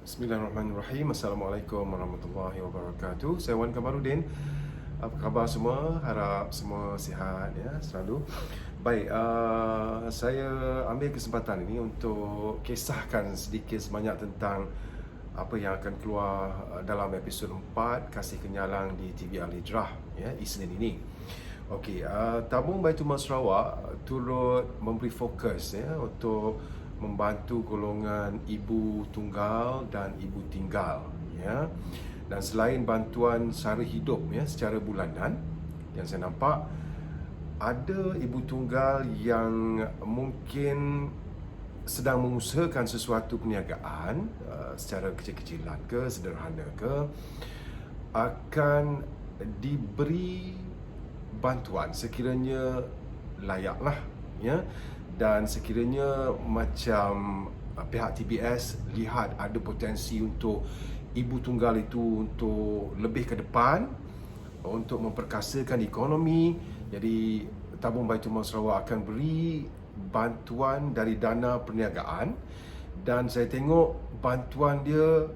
Bismillahirrahmanirrahim. Assalamualaikum warahmatullahi wabarakatuh. Saya Wan Kamarudin. Apa khabar semua? Harap semua sihat ya selalu. Baik, saya ambil kesempatan ini untuk kisahkan sedikit sebanyak tentang apa yang akan keluar dalam episod 4 Kasih Kenyalang di TV Al-Hijrah ya Isnin ini. Okey, tabung Baitul Mal Sarawak turut memberi fokus ya untuk membantu golongan ibu tunggal dan ibu tinggal ya. Dan selain bantuan sara hidup ya secara bulanan, yang saya nampak ada ibu tunggal yang mungkin sedang mengusahakan sesuatu perniagaan secara kecil-kecilan ke sederhana ke, akan diberi bantuan sekiranya layaklah ya. Dan sekiranya macam pihak TBS lihat ada potensi untuk ibu tunggal itu untuk lebih ke depan, untuk memperkasakan ekonomi, jadi tabung Baitul Mal Sarawak akan beri bantuan dari dana perniagaan. Dan saya tengok bantuan dia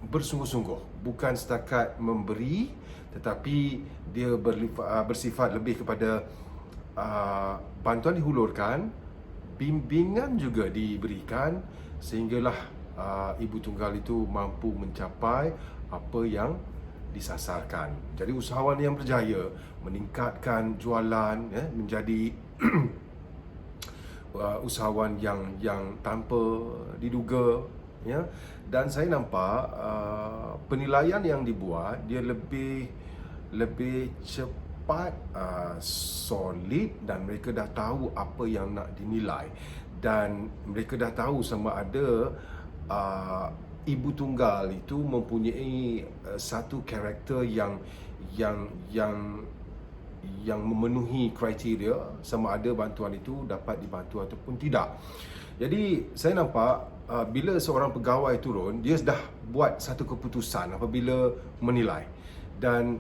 bersungguh-sungguh, bukan setakat memberi, tetapi dia bersifat lebih kepada bantuan dihulurkan, bimbingan juga diberikan sehinggalah ibu tunggal itu mampu mencapai apa yang disasarkan. Jadi usahawan yang berjaya meningkatkan jualan ya, menjadi usahawan yang tanpa diduga ya. Dan saya nampak penilaian yang dibuat dia lebih cepat, solid, dan mereka dah tahu apa yang nak dinilai, dan mereka dah tahu sama ada ibu tunggal itu mempunyai satu karakter yang memenuhi kriteria sama ada bantuan itu dapat dibantu ataupun tidak. Jadi saya nampak bila seorang pegawai turun, dia dah buat satu keputusan apabila menilai, dan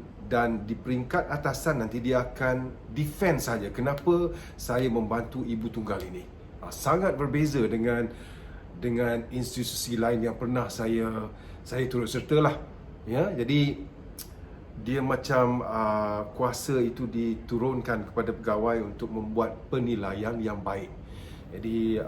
di peringkat atasan nanti dia akan defend saja kenapa saya membantu ibu tunggal ini. Sangat berbeza dengan institusi lain yang pernah saya turut sertalah ya. Jadi dia macam kuasa itu diturunkan kepada pegawai untuk membuat penilaian yang baik. Jadi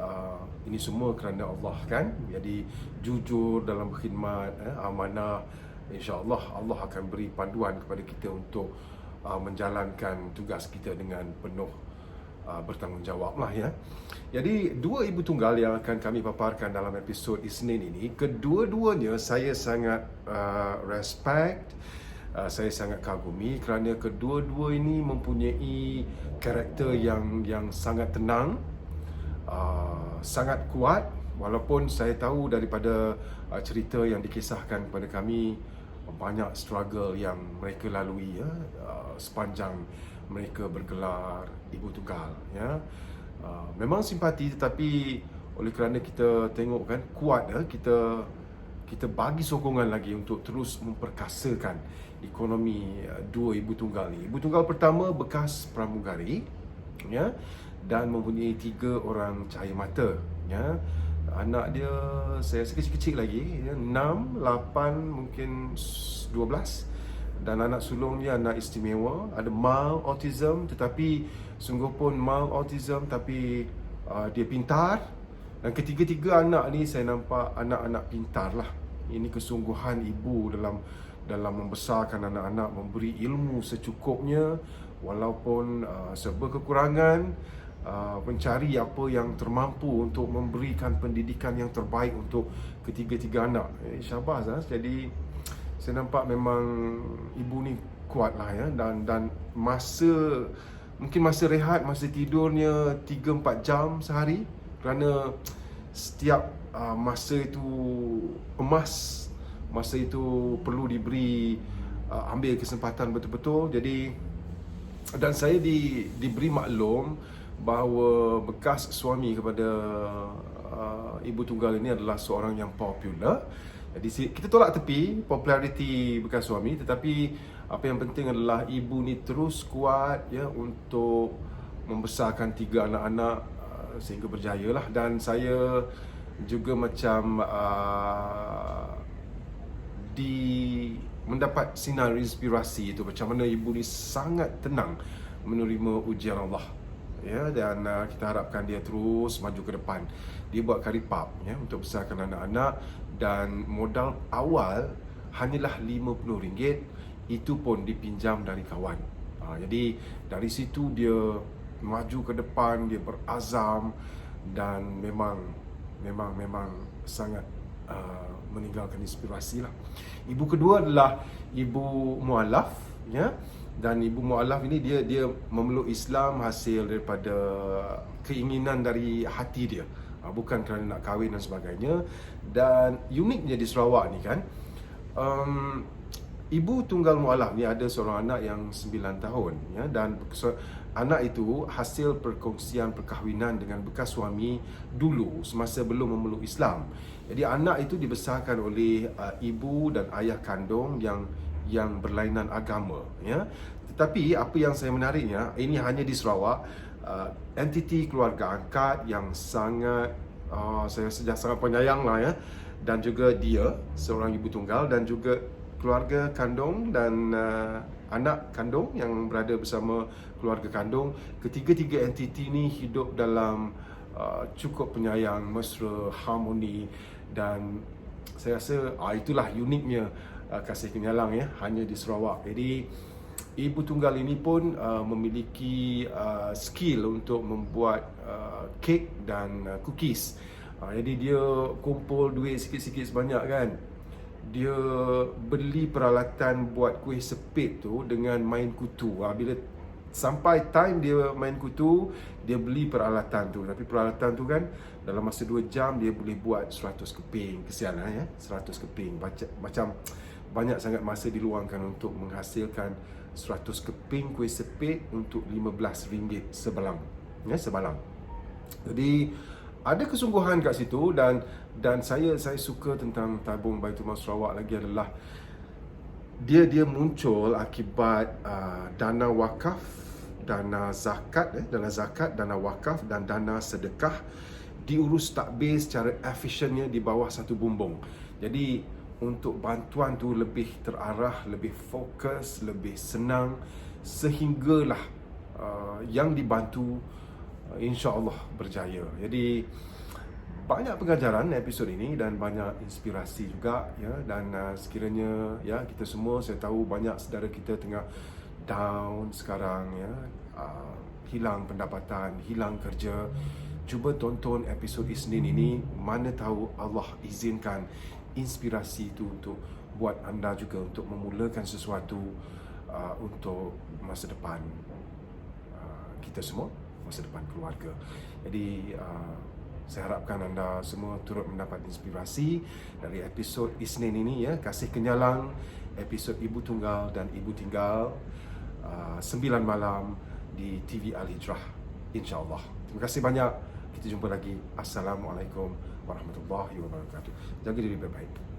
ini semua kerana Allah kan. Jadi jujur dalam berkhidmat, amanah, insya-Allah Allah akan beri panduan kepada kita untuk menjalankan tugas kita dengan penuh bertanggungjawab lah ya. Jadi dua ibu tunggal yang akan kami paparkan dalam episod Isnin ini, kedua-duanya saya sangat respect, saya sangat kagumi kerana kedua-dua ini mempunyai karakter yang sangat tenang, sangat kuat. Walaupun saya tahu daripada cerita yang dikisahkan kepada kami, banyak struggle yang mereka lalui ya, sepanjang mereka bergelar ibu tunggal ya. Memang simpati, tetapi oleh kerana kita tengok kan kuat ya, kita bagi sokongan lagi untuk terus memperkasakan ekonomi dua ibu tunggal ni. Ibu tunggal pertama bekas pramugari ya, dan mempunyai 3 orang cahaya mata ya. Anak dia saya rasa kecil-kecil lagi ya, 6, 8, mungkin 12. Dan anak sulung dia anak istimewa, ada mild autism, tetapi sungguh pun mild autism tapi dia pintar. Dan ketiga-tiga anak ni saya nampak anak-anak pintar lah. Ini kesungguhan ibu dalam membesarkan anak-anak, memberi ilmu secukupnya walaupun serba kekurangan, mencari apa yang termampu untuk memberikan pendidikan yang terbaik untuk ketiga-tiga anak. Syabas lah. Jadi saya nampak memang ibu ni kuat lah ya. Dan mungkin masa rehat, masa tidurnya 3-4 jam sehari, kerana setiap masa itu emas, masa itu perlu diberi ambil kesempatan betul-betul. Jadi, dan saya diberi maklum bahawa bekas suami kepada ibu tunggal ini adalah seorang yang popular. Jadi kita tolak tepi populariti bekas suami, tetapi apa yang penting adalah ibu ni terus kuat ya untuk membesarkan 3 anak-anak sehingga berjaya lah. Dan saya juga macam mendapat sinar inspirasi itu macam mana ibu ni sangat tenang menerima ujian Allah. Ya, dan kita harapkan dia terus maju ke depan. Dia buat karipap ya untuk besarkan anak-anak, dan modal awal hanyalah RM50, itu pun dipinjam dari kawan. Jadi dari situ dia maju ke depan, dia berazam, dan memang sangat meninggalkan inspirasi lah. Ibu kedua adalah ibu mualaf ya. Dan ibu mualaf ini dia memeluk Islam hasil daripada keinginan dari hati dia, bukan kerana nak kahwin dan sebagainya. Dan uniknya di Sarawak ni kan, ibu tunggal mualaf ni ada seorang anak yang 9 tahun ya, dan anak itu hasil perkongsian perkahwinan dengan bekas suami dulu semasa belum memeluk Islam. Jadi anak itu dibesarkan oleh ibu dan ayah kandung yang berlainan agama ya. Tetapi apa yang saya menariknya, ini hanya di Sarawak, entiti keluarga angkat yang sangat saya sangat penyayang lah ya, dan juga dia seorang ibu tunggal, dan juga keluarga kandung dan anak kandung yang berada bersama keluarga kandung. Ketiga-tiga entiti ni hidup dalam cukup penyayang, mesra, harmoni, dan saya rasa itulah uniknya kasih kenyalang ya, hanya di Sarawak. Jadi ibu tunggal ini pun memiliki skill untuk membuat kek dan cookies. Jadi dia kumpul duit sikit-sikit sebanyak kan, dia beli peralatan buat kuih sepit tu dengan main kutu. Bila sampai time dia main kutu, dia beli peralatan tu. Tapi peralatan tu kan dalam masa 2 jam dia boleh buat 100 keping. Kesian lah ya, 100 keping. Macam banyak sangat masa diluangkan untuk menghasilkan 100 keping kuih sepit untuk RM15 sebalang. Ya, sebalang. Jadi ada kesungguhan kat situ, dan saya suka tentang tabung Baitul Mal Sarawak lagi adalah dia muncul akibat dana wakaf, dana zakat, dana wakaf dan dana sedekah diurus takbir secara efisiennya di bawah satu bumbung. Jadi untuk bantuan tu lebih terarah, lebih fokus, lebih senang, sehinggalah yang dibantu insya-Allah berjaya. Jadi banyak pengajaran episod ini dan banyak inspirasi juga ya. Dan sekiranya ya kita semua, saya tahu banyak saudara kita tengah down sekarang ya, hilang pendapatan, hilang kerja, cuba tonton episod Isnin ini, mana tahu Allah izinkan inspirasi itu untuk buat anda juga untuk memulakan sesuatu untuk masa depan kita semua, masa depan keluarga. Jadi saya harapkan anda semua turut mendapat inspirasi dari episod Isnin ini ya, Kasih Kenyalang, episod Ibu Tunggal dan Ibu Tinggal, 9 malam di TV Al-Hijrah, insya-Allah. Terima kasih banyak. Kita jumpa lagi. Assalamualaikum warahmatullahi wabarakatuh. Jaga diri baik-baik.